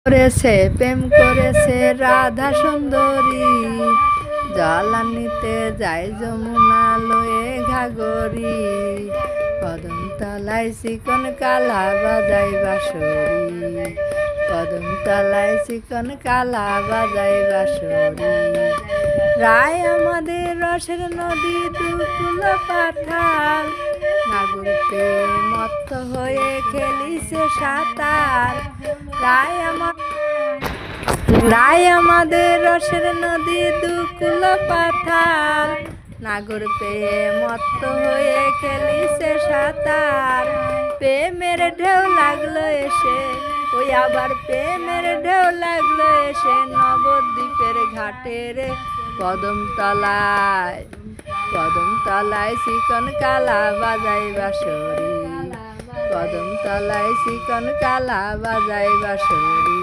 করেছে প্রেম করেছে রাধা সুন্দরী, জলানিতে যায় যমুনা লয়ে ঘাগরি, কদম তলায় চিকন কালা বাজাই বাঁশরি, কদম তলায় চিকন কালা বাজাই বাঁশরি। রায় আমাদের রসের নদী দুকুল পাথার, নাগরতে মত্ত হয়ে খেলিছে সাঁতার। রায় আমাদের রসের নদী দুকুল পাথার, নাগর পেয়ে মত্ত হয়ে খেলিছে সাঁতার। প্রেমের ঢেউ লাগলো এসে, ওই আবার প্রেমের ঢেউ লাগলো এসে নবদ্বীপের ঘাটের কদম তলায়, কদম তলায় চিকন কালা বাজাই বাঁশরি, কদম তলায় চিকন কালা বাজাই বাঁশরি।